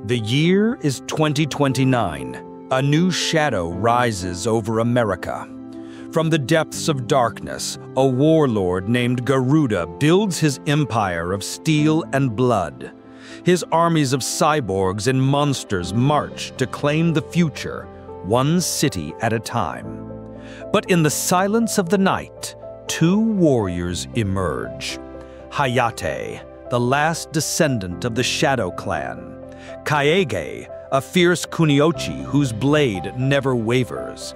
The year is 2029. A new shadow rises over America. From the depths of darkness, a warlord named Garuda builds his empire of steel and blood. His armies of cyborgs and monsters march to claim the future, one city at a time. But in the silence of the night, two warriors emerge. Hayate, the last descendant of the Shadow Clan. Kaege, a fierce kuniochi whose blade never wavers.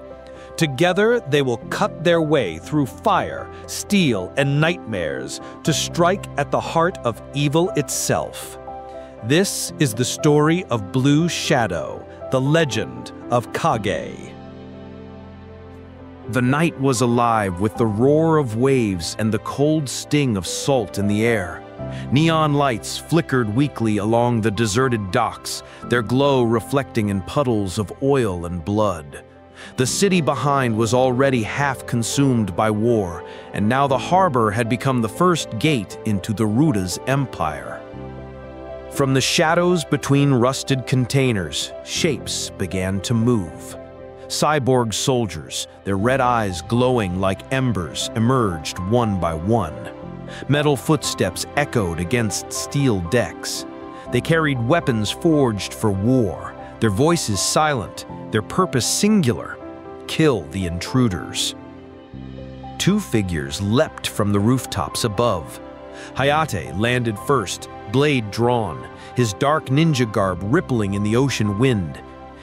Together, they will cut their way through fire, steel, and nightmares to strike at the heart of evil itself. This is the story of Blue Shadow, the legend of Kage. The night was alive with the roar of waves and the cold sting of salt in the air. Neon lights flickered weakly along the deserted docks, their glow reflecting in puddles of oil and blood. The city behind was already half consumed by war, and now the harbor had become the first gate into the Ruda's empire. From the shadows between rusted containers, shapes began to move. Cyborg soldiers, their red eyes glowing like embers, emerged one by one. Metal footsteps echoed against steel decks. They carried weapons forged for war, their voices silent, their purpose singular: kill the intruders. Two figures leapt from the rooftops above. Hayate landed first, blade drawn, his dark ninja garb rippling in the ocean wind.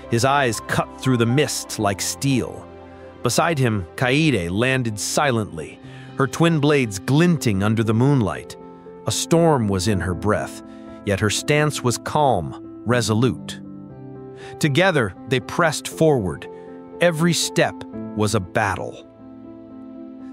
His eyes cut through the mist like steel. Beside him, Kaede landed silently, her twin blades glinting under the moonlight. A storm was in her breath, yet her stance was calm, resolute. Together, they pressed forward. Every step was a battle.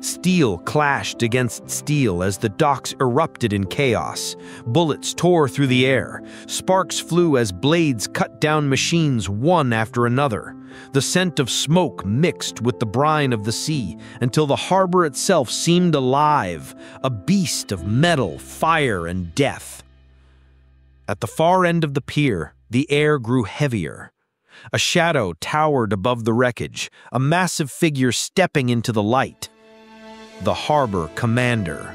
Steel clashed against steel as the docks erupted in chaos. Bullets tore through the air. Sparks flew as blades cut down machines one after another. The scent of smoke mixed with the brine of the sea until the harbor itself seemed alive, a beast of metal, fire, and death. At the far end of the pier, the air grew heavier. A shadow towered above the wreckage, a massive figure stepping into the light. The harbor commander,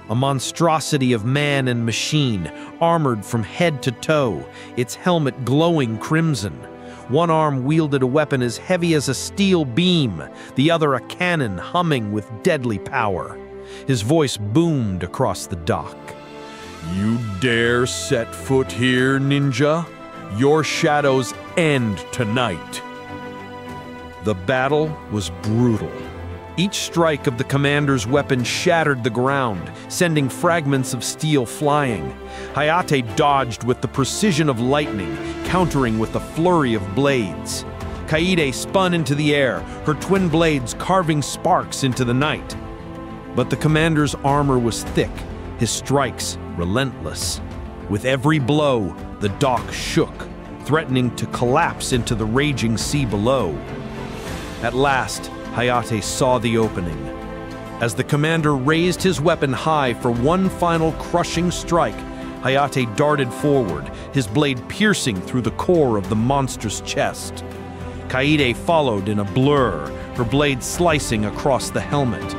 a monstrosity of man and machine, armored from head to toe, its helmet glowing crimson. One arm wielded a weapon as heavy as a steel beam, the other a cannon humming with deadly power. His voice boomed across the dock. "You dare set foot here, ninja? Your shadows end tonight." The battle was brutal. Each strike of the commander's weapon shattered the ground, sending fragments of steel flying. Hayate dodged with the precision of lightning, countering with a flurry of blades. Kaede spun into the air, her twin blades carving sparks into the night. But the commander's armor was thick, his strikes relentless. With every blow, the dock shook, threatening to collapse into the raging sea below. At last, Hayate saw the opening. As the commander raised his weapon high for one final crushing strike, Hayate darted forward, his blade piercing through the core of the monster's chest. Kaede followed in a blur, her blade slicing across the helmet.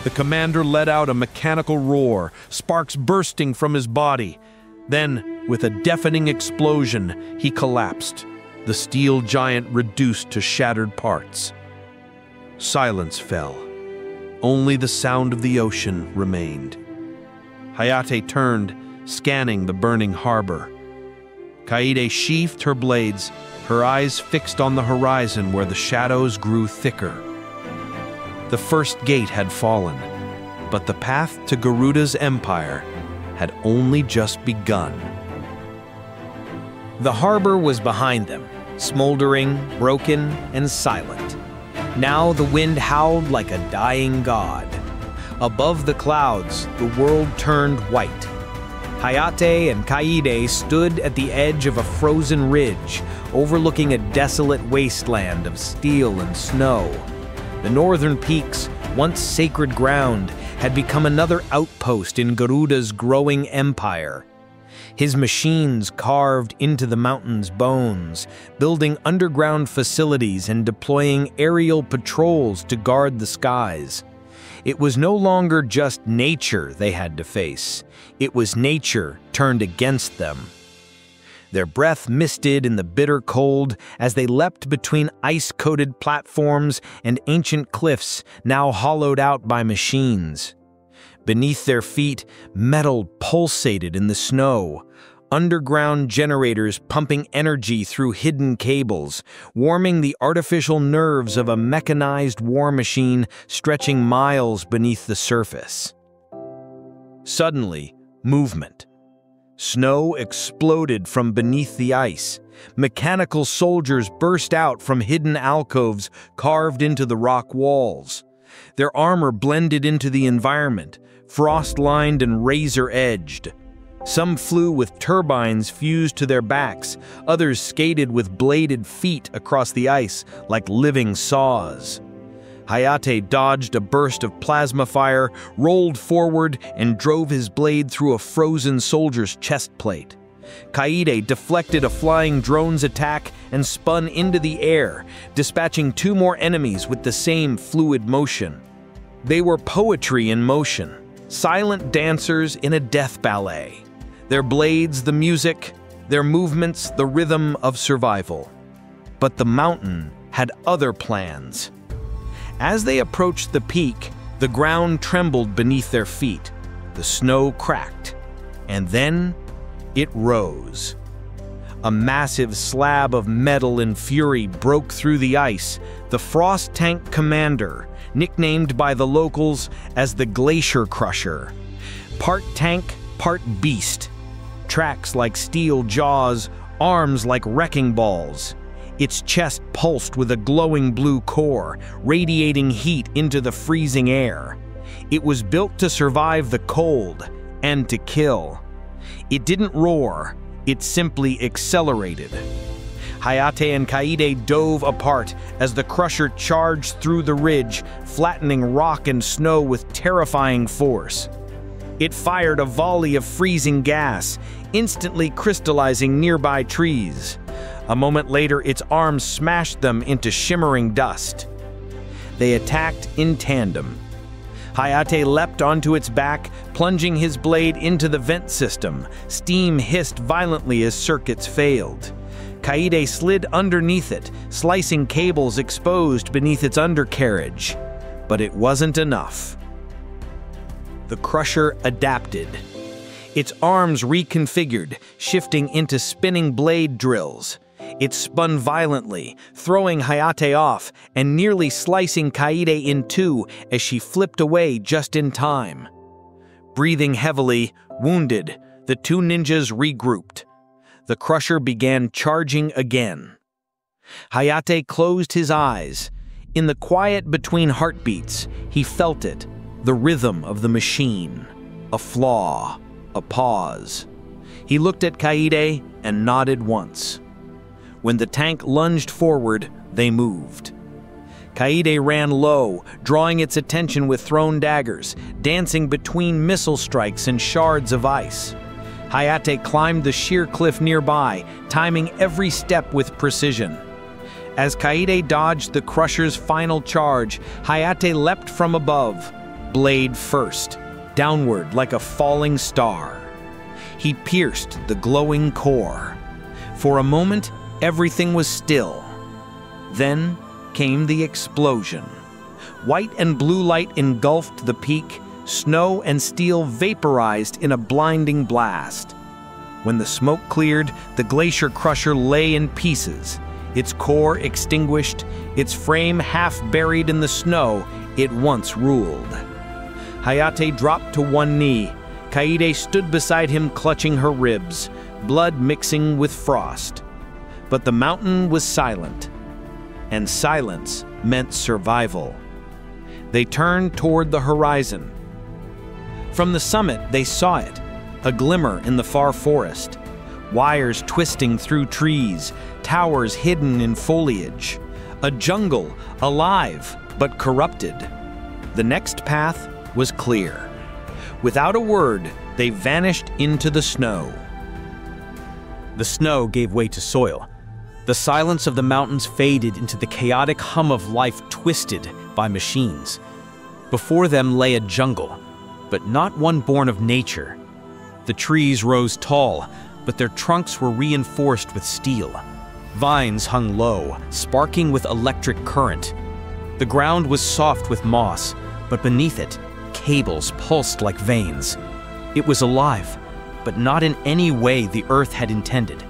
The commander let out a mechanical roar, sparks bursting from his body. Then, with a deafening explosion, he collapsed, the steel giant reduced to shattered parts. Silence fell. Only the sound of the ocean remained. Hayate turned, scanning the burning harbor. Kaede sheathed her blades, her eyes fixed on the horizon where the shadows grew thicker. The first gate had fallen, but the path to Garuda's empire had only just begun. The harbor was behind them, smoldering, broken, and silent. Now the wind howled like a dying god. Above the clouds, the world turned white. Hayate and Kaede stood at the edge of a frozen ridge, overlooking a desolate wasteland of steel and snow. The northern peaks, once sacred ground, had become another outpost in Garuda's growing empire. His machines carved into the mountain's bones, building underground facilities and deploying aerial patrols to guard the skies. It was no longer just nature they had to face. It was nature turned against them. Their breath misted in the bitter cold as they leapt between ice-coated platforms and ancient cliffs now hollowed out by machines. Beneath their feet, metal pulsated in the snow. Underground generators pumping energy through hidden cables, warming the artificial nerves of a mechanized war machine stretching miles beneath the surface. Suddenly, movement. Snow exploded from beneath the ice. Mechanical soldiers burst out from hidden alcoves carved into the rock walls. Their armor blended into the environment, frost-lined and razor-edged. Some flew with turbines fused to their backs, others skated with bladed feet across the ice like living saws. Hayate dodged a burst of plasma fire, rolled forward, and drove his blade through a frozen soldier's chest plate. Kaede deflected a flying drone's attack and spun into the air, dispatching 2 more enemies with the same fluid motion. They were poetry in motion, silent dancers in a death ballet. Their blades, the music, their movements, the rhythm of survival. But the mountain had other plans. As they approached the peak, the ground trembled beneath their feet. The snow cracked, and then it rose. A massive slab of metal and fury broke through the ice. The Frost Tank Commander, nicknamed by the locals as the Glacier Crusher. Part tank, part beast. Tracks like steel jaws, arms like wrecking balls. Its chest pulsed with a glowing blue core, radiating heat into the freezing air. It was built to survive the cold and to kill. It didn't roar, it simply accelerated. Hayate and Kaede dove apart as the crusher charged through the ridge, flattening rock and snow with terrifying force. It fired a volley of freezing gas, instantly crystallizing nearby trees. A moment later, its arms smashed them into shimmering dust. They attacked in tandem. Hayate leapt onto its back, plunging his blade into the vent system. Steam hissed violently as circuits failed. Kaede slid underneath it, slicing cables exposed beneath its undercarriage. But it wasn't enough. The crusher adapted. Its arms reconfigured, shifting into spinning blade drills. It spun violently, throwing Hayate off and nearly slicing Kaede in 2 as she flipped away just in time. Breathing heavily, wounded, the 2 ninjas regrouped. The crusher began charging again. Hayate closed his eyes. In the quiet between heartbeats, he felt it, the rhythm of the machine. A flaw, a pause. He looked at Kaede and nodded once. When the tank lunged forward, they moved. Kaede ran low, drawing its attention with thrown daggers, dancing between missile strikes and shards of ice. Hayate climbed the sheer cliff nearby, timing every step with precision. As Kaede dodged the crusher's final charge, Hayate leapt from above, blade first, downward like a falling star. He pierced the glowing core. For a moment, everything was still. Then came the explosion. White and blue light engulfed the peak, snow and steel vaporized in a blinding blast. When the smoke cleared, the glacier crusher lay in pieces, its core extinguished, its frame half buried in the snow it once ruled. Hayate dropped to one knee. Kaede stood beside him clutching her ribs, blood mixing with frost. But the mountain was silent, and silence meant survival. They turned toward the horizon. From the summit, they saw it, a glimmer in the far forest. Wires twisting through trees, towers hidden in foliage. A jungle, alive, but corrupted. The next path was clear. Without a word, they vanished into the snow. The snow gave way to soil. The silence of the mountains faded into the chaotic hum of life twisted by machines. Before them lay a jungle, but not one born of nature. The trees rose tall, but their trunks were reinforced with steel. Vines hung low, sparking with electric current. The ground was soft with moss, but beneath it, cables pulsed like veins. It was alive, but not in any way the Earth had intended.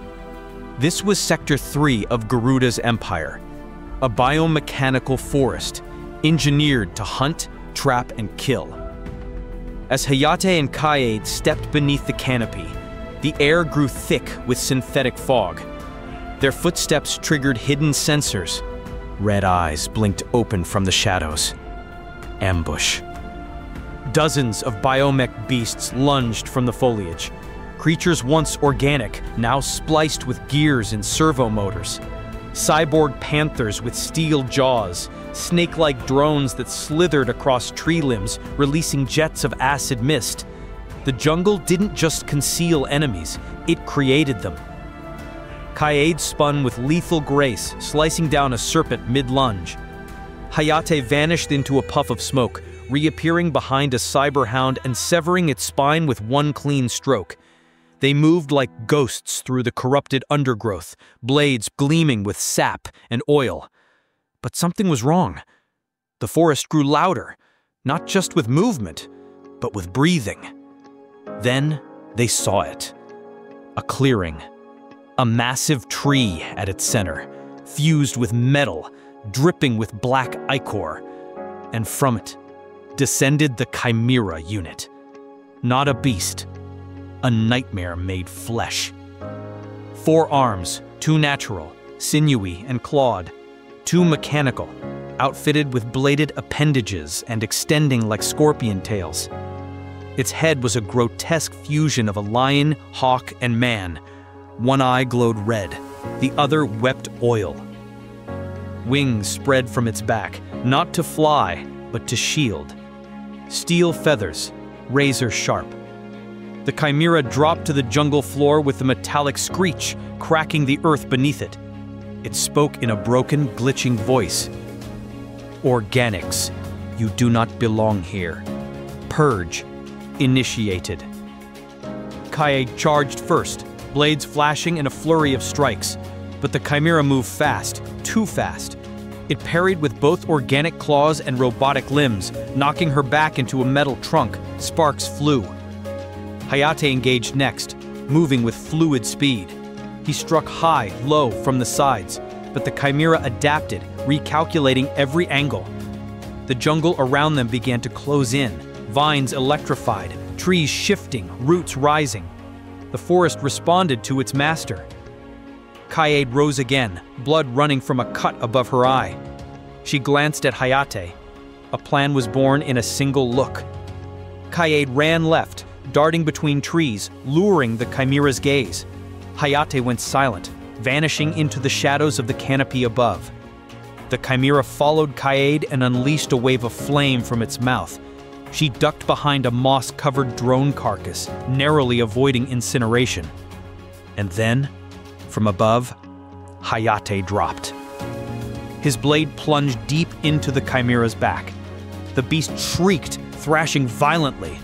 This was Sector 3 of Garuda's empire, a biomechanical forest, engineered to hunt, trap, and kill. As Hayate and Kaede stepped beneath the canopy, the air grew thick with synthetic fog. Their footsteps triggered hidden sensors. Red eyes blinked open from the shadows. Ambush. Dozens of biomech beasts lunged from the foliage. Creatures once organic, now spliced with gears and servo motors. Cyborg panthers with steel jaws, snake-like drones that slithered across tree limbs, releasing jets of acid mist. The jungle didn't just conceal enemies, it created them. Kaede spun with lethal grace, slicing down a serpent mid-lunge. Hayate vanished into a puff of smoke, reappearing behind a cyberhound and severing its spine with one clean stroke. They moved like ghosts through the corrupted undergrowth, blades gleaming with sap and oil. But something was wrong. The forest grew louder, not just with movement, but with breathing. Then they saw it. A clearing. A massive tree at its center, fused with metal, dripping with black ichor. And from it descended the Chimera unit. Not a beast, a nightmare made flesh. 4 arms, 2 natural, sinewy and clawed, 2 mechanical, outfitted with bladed appendages and extending like scorpion tails. Its head was a grotesque fusion of a lion, hawk, and man. One eye glowed red, the other wept oil. Wings spread from its back, not to fly, but to shield. Steel feathers, razor sharp. The Chimera dropped to the jungle floor with a metallic screech, cracking the earth beneath it. It spoke in a broken, glitching voice. Organics, you do not belong here. Purge, initiated. Kaede charged first, blades flashing in a flurry of strikes, but the Chimera moved fast, too fast. It parried with both organic claws and robotic limbs, knocking her back into a metal trunk. Sparks flew. Hayate engaged next, moving with fluid speed. He struck high, low, from the sides, but the Chimera adapted, recalculating every angle. The jungle around them began to close in, vines electrified, trees shifting, roots rising. The forest responded to its master. Kaede rose again, blood running from a cut above her eye. She glanced at Hayate. A plan was born in a single look. Kaede ran left, darting between trees, luring the Chimera's gaze. Hayate went silent, vanishing into the shadows of the canopy above. The Chimera followed Kaede and unleashed a wave of flame from its mouth. She ducked behind a moss-covered drone carcass, narrowly avoiding incineration. And then, from above, Hayate dropped. His blade plunged deep into the Chimera's back. The beast shrieked, thrashing violently.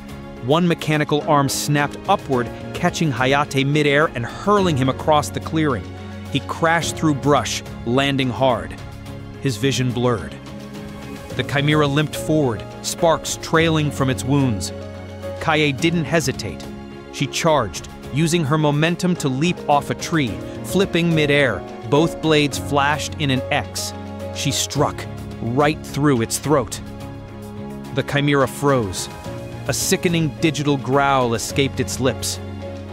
One mechanical arm snapped upward, catching Hayate midair and hurling him across the clearing. He crashed through brush, landing hard. His vision blurred. The Chimera limped forward, sparks trailing from its wounds. Kaede didn't hesitate. She charged, using her momentum to leap off a tree, flipping midair. Both blades flashed in an X. She struck, right through its throat. The Chimera froze. A sickening digital growl escaped its lips.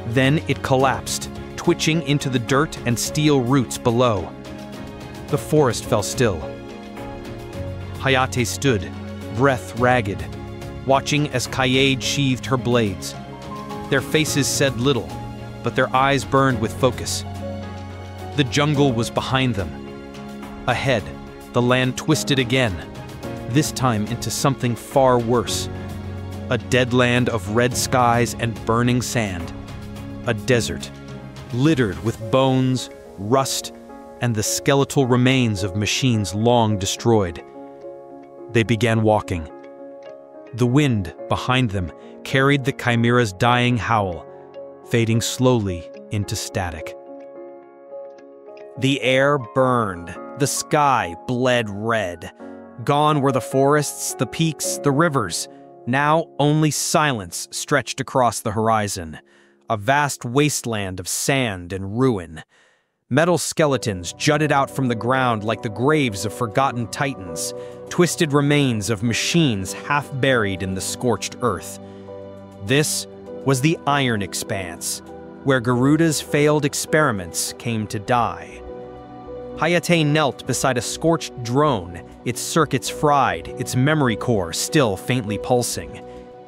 Then it collapsed, twitching into the dirt and steel roots below. The forest fell still. Hayate stood, breath ragged, watching as Kaede sheathed her blades. Their faces said little, but their eyes burned with focus. The jungle was behind them. Ahead, the land twisted again, this time into something far worse. A dead land of red skies and burning sand. A desert. littered with bones, rust, and the skeletal remains of machines long destroyed. They began walking. The wind behind them carried the chimera's dying howl, fading slowly into static. The air burned. The sky bled red. Gone were the forests, the peaks, the rivers. Now only silence stretched across the horizon, a vast wasteland of sand and ruin. Metal skeletons jutted out from the ground like the graves of forgotten titans, twisted remains of machines half buried in the scorched earth. This was the Iron Expanse, where Garuda's failed experiments came to die. Hayate knelt beside a scorched drone, its circuits fried, its memory core still faintly pulsing.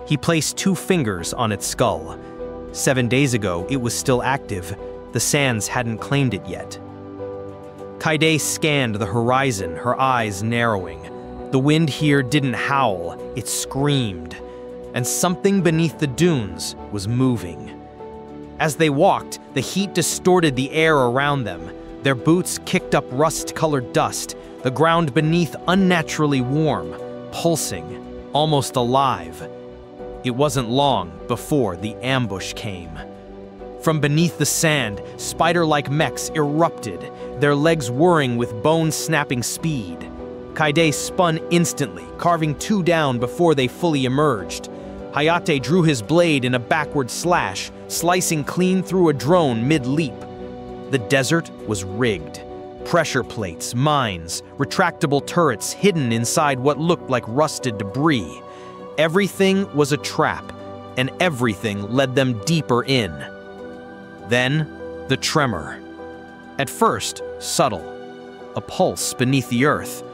He placed 2 fingers on its skull. 7 days ago, it was still active. The sands hadn't claimed it yet. Kaide scanned the horizon, her eyes narrowing. The wind here didn't howl, it screamed. And something beneath the dunes was moving. As they walked, the heat distorted the air around them. Their boots kicked up rust-colored dust, the ground beneath unnaturally warm, pulsing, almost alive. It wasn't long before the ambush came. From beneath the sand, spider-like mechs erupted, their legs whirring with bone-snapping speed. Kaide spun instantly, carving 2 down before they fully emerged. Hayate drew his blade in a backward slash, slicing clean through a drone mid-leap. The desert was rigged. Pressure plates, mines, retractable turrets hidden inside what looked like rusted debris. Everything was a trap, and everything led them deeper in. Then, the tremor. At first, subtle, a pulse beneath the earth.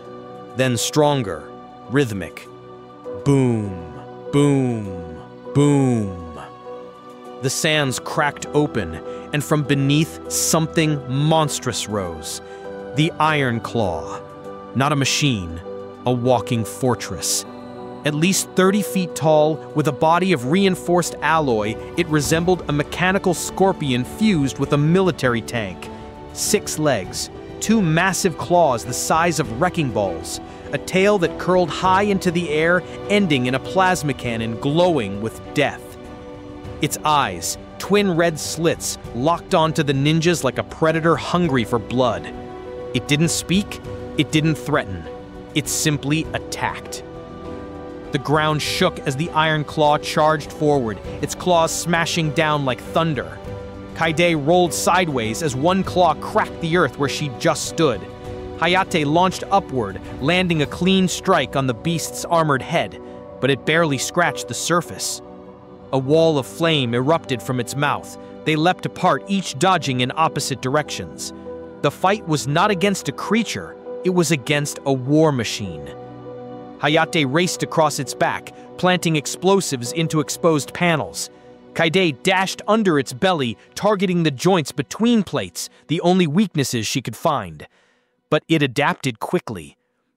Then stronger, rhythmic. Boom, boom, boom. The sands cracked open, and from beneath, something monstrous rose. The Iron Claw. Not a machine, a walking fortress. At least 30 feet tall, with a body of reinforced alloy, it resembled a mechanical scorpion fused with a military tank. 6 legs, 2 massive claws the size of wrecking balls, a tail that curled high into the air, ending in a plasma cannon glowing with death. Its eyes, twin red slits, locked onto the ninjas like a predator hungry for blood. It didn't speak, it didn't threaten. It simply attacked. The ground shook as the Iron Claw charged forward, its claws smashing down like thunder. Kaide rolled sideways as one claw cracked the earth where she just stood. Hayate launched upward, landing a clean strike on the beast's armored head, but it barely scratched the surface. A wall of flame erupted from its mouth. They leapt apart, each dodging in opposite directions. The fight was not against a creature, it was against a war machine. Hayate raced across its back, planting explosives into exposed panels. Kaide dashed under its belly, targeting the joints between plates, the only weaknesses she could find. But it adapted quickly.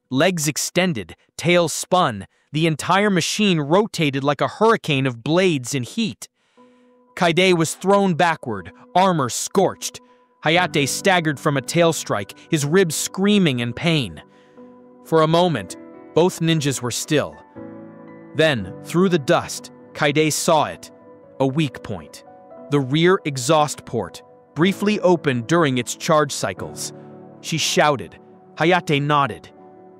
Legs extended, tail spun, the entire machine rotated like a hurricane of blades and heat. Kaide was thrown backward, armor scorched. Hayate staggered from a tail strike, his ribs screaming in pain. For a moment, both ninjas were still. Then, through the dust, Kaide saw it. A weak point. The rear exhaust port, briefly opened during its charge cycles. She shouted. Hayate nodded.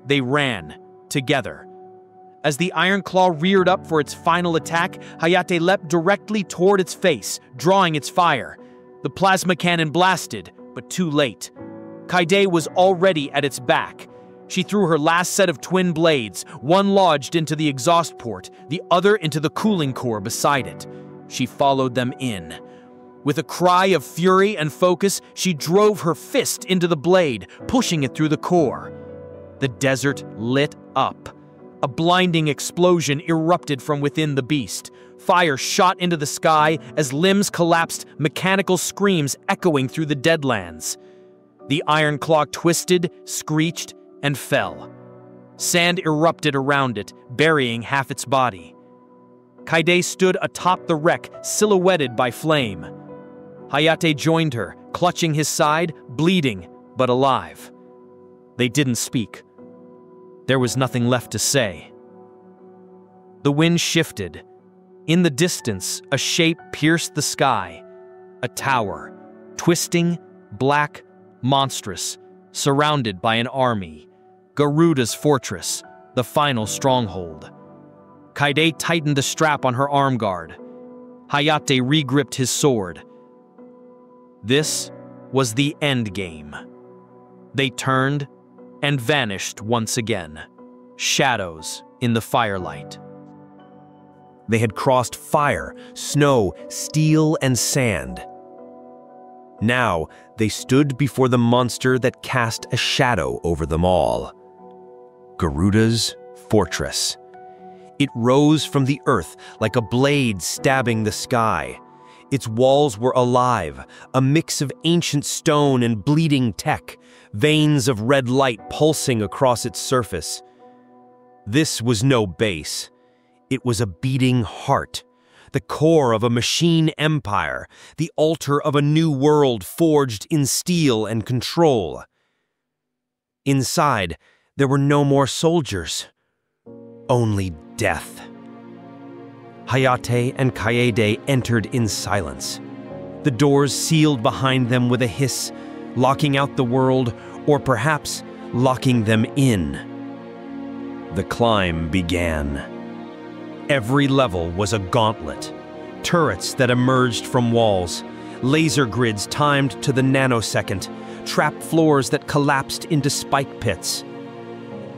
They ran, together. As the Iron Claw reared up for its final attack, Hayate leapt directly toward its face, drawing its fire. The plasma cannon blasted, but too late. Kaide was already at its back. She threw her last set of twin blades, one lodged into the exhaust port, the other into the cooling core beside it. She followed them in. With a cry of fury and focus, she drove her fist into the blade, pushing it through the core. The desert lit up. A blinding explosion erupted from within the beast. Fire shot into the sky as limbs collapsed, mechanical screams echoing through the deadlands. The Iron Claw twisted, screeched, and fell. Sand erupted around it, burying half its body. Kaide stood atop the wreck, silhouetted by flame. Hayate joined her, clutching his side, bleeding, but alive. They didn't speak. There was nothing left to say. The wind shifted. In the distance, a shape pierced the sky. A tower, twisting, black, monstrous, surrounded by an army. Garuda's fortress, the final stronghold. Kaede tightened the strap on her arm guard. Hayate regripped his sword. This was the end game. They turned and vanished once again, shadows in the firelight. They had crossed fire, snow, steel, and sand. Now they stood before the monster that cast a shadow over them all. Garuda's fortress. It rose from the earth like a blade stabbing the sky. Its walls were alive, a mix of ancient stone and bleeding tech, veins of red light pulsing across its surface. This was no base. It was a beating heart, the core of a machine empire, the altar of a new world forged in steel and control. Inside, there were no more soldiers, only death. Hayate and Kaede entered in silence. The doors sealed behind them with a hiss, locking out the world, or perhaps locking them in. The climb began. Every level was a gauntlet. Turrets that emerged from walls, laser grids timed to the nanosecond, trap floors that collapsed into spike pits.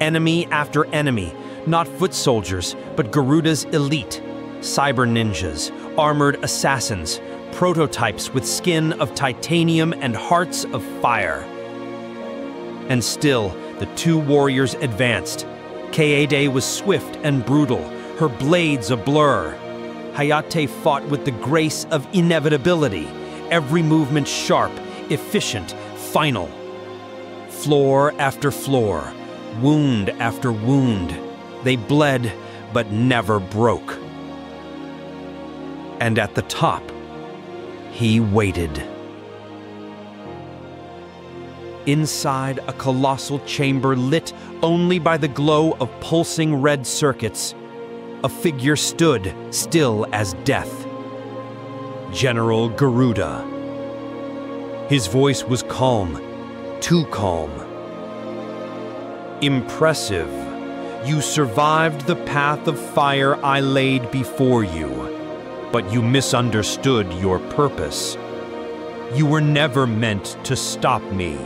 Enemy after enemy, not foot soldiers, but Garuda's elite. Cyber ninjas, armored assassins, prototypes with skin of titanium and hearts of fire. And still, the two warriors advanced. Kaede was swift and brutal, her blades a blur. Hayate fought with the grace of inevitability, every movement sharp, efficient, final. Floor after floor, wound after wound, they bled but never broke. And at the top, he waited. Inside a colossal chamber lit only by the glow of pulsing red circuits, a figure stood, still as death. General Garuda. His voice was calm, too calm. Impressive. You survived the path of fire I laid before you. But you misunderstood your purpose. You were never meant to stop me.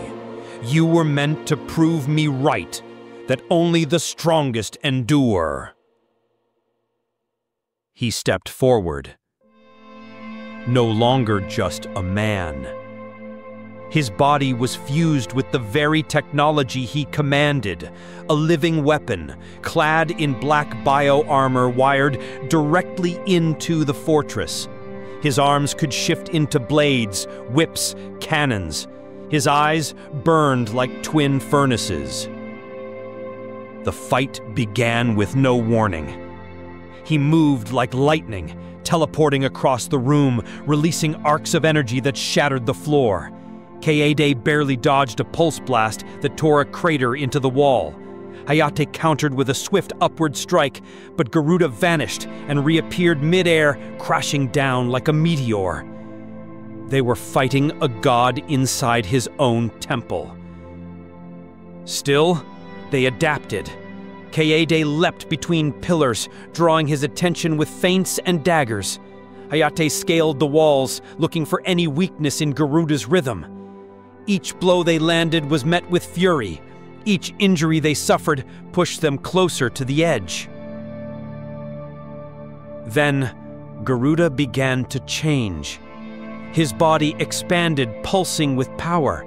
You were meant to prove me right, that only the strongest endure. He stepped forward. No longer just a man. His body was fused with the very technology he commanded, a living weapon, clad in black bio-armor wired directly into the fortress. His arms could shift into blades, whips, cannons. His eyes burned like twin furnaces. The fight began with no warning. He moved like lightning, teleporting across the room, releasing arcs of energy that shattered the floor. Kaede barely dodged a pulse blast that tore a crater into the wall. Hayate countered with a swift upward strike, but Garuda vanished and reappeared mid-air, crashing down like a meteor. They were fighting a god inside his own temple. Still, they adapted. Kaede leapt between pillars, drawing his attention with feints and daggers. Hayate scaled the walls, looking for any weakness in Garuda's rhythm. Each blow they landed was met with fury. Each injury they suffered pushed them closer to the edge. Then, Garuda began to change. His body expanded, pulsing with power.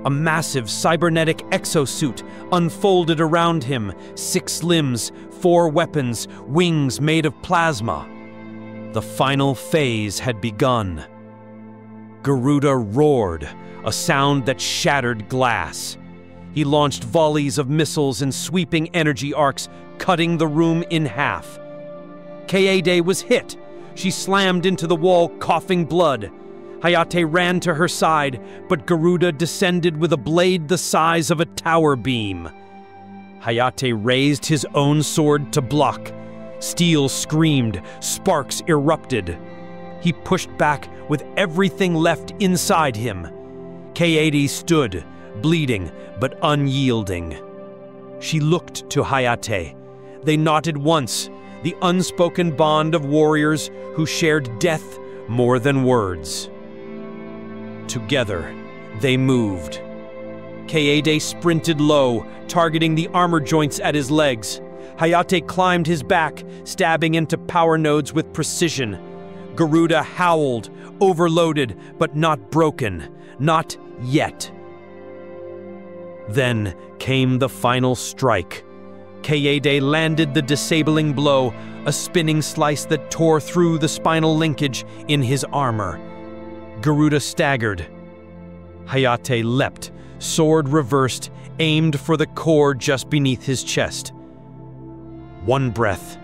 A massive cybernetic exosuit unfolded around him, 6 limbs, 4 weapons, wings made of plasma. The final phase had begun. Garuda roared, a sound that shattered glass. He launched volleys of missiles and sweeping energy arcs, cutting the room in half. Kaede was hit. She slammed into the wall, coughing blood. Hayate ran to her side, but Garuda descended with a blade the size of a tower beam. Hayate raised his own sword to block. Steel screamed, sparks erupted. He pushed back with everything left inside him. Kaede stood, bleeding but unyielding. She looked to Hayate. They knotted once, the unspoken bond of warriors who shared death more than words. Together, they moved. Kaede sprinted low, targeting the armor joints at his legs. Hayate climbed his back, stabbing into power nodes with precision. Garuda howled, overloaded, but not broken. Not yet. Then came the final strike. Kaede landed the disabling blow, a spinning slice that tore through the spinal linkage in his armor. Garuda staggered. Hayate leapt, sword reversed, aimed for the core just beneath his chest. One breath,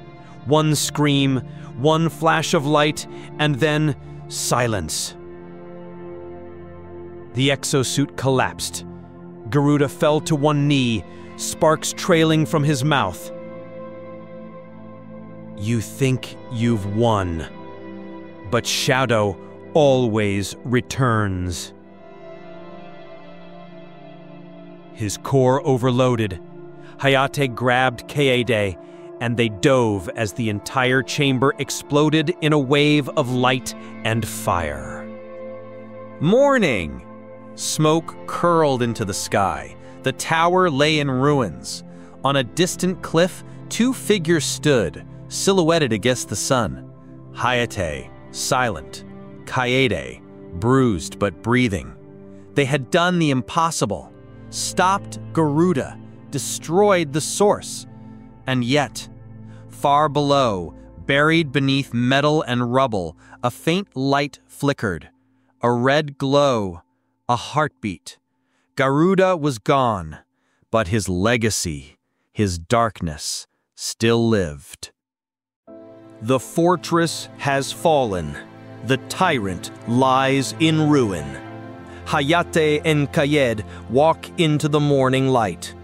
one scream, one flash of light, and then silence. The exosuit collapsed. Garuda fell to one knee, sparks trailing from his mouth. You think you've won, but Shadow always returns. His core overloaded. Hayate grabbed Kaede, and they dove as the entire chamber exploded in a wave of light and fire. Morning! Smoke curled into the sky. The tower lay in ruins. On a distant cliff, two figures stood, silhouetted against the sun. Hayate, silent. Kaede, bruised but breathing. They had done the impossible. Stopped Garuda, destroyed the source. And yet, far below, buried beneath metal and rubble, a faint light flickered. A red glow, a heartbeat. Garuda was gone, but his legacy, his darkness, still lived. The fortress has fallen. The tyrant lies in ruin. Hayate and Kaede walk into the morning light,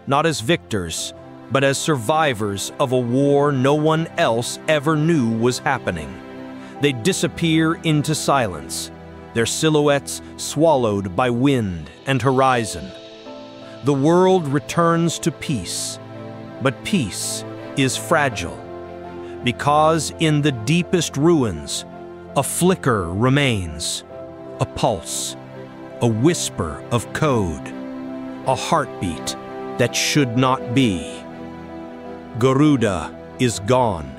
not as victors, but as survivors of a war no one else ever knew was happening. They disappear into silence, their silhouettes swallowed by wind and horizon. The world returns to peace, but peace is fragile, because in the deepest ruins, a flicker remains, a pulse, a whisper of code, a heartbeat that should not be. Garuda is gone,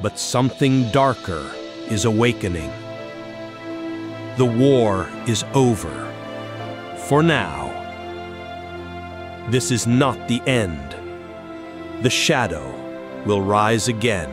but something darker is awakening. The war is over. For now. This is not the end. The shadow will rise again.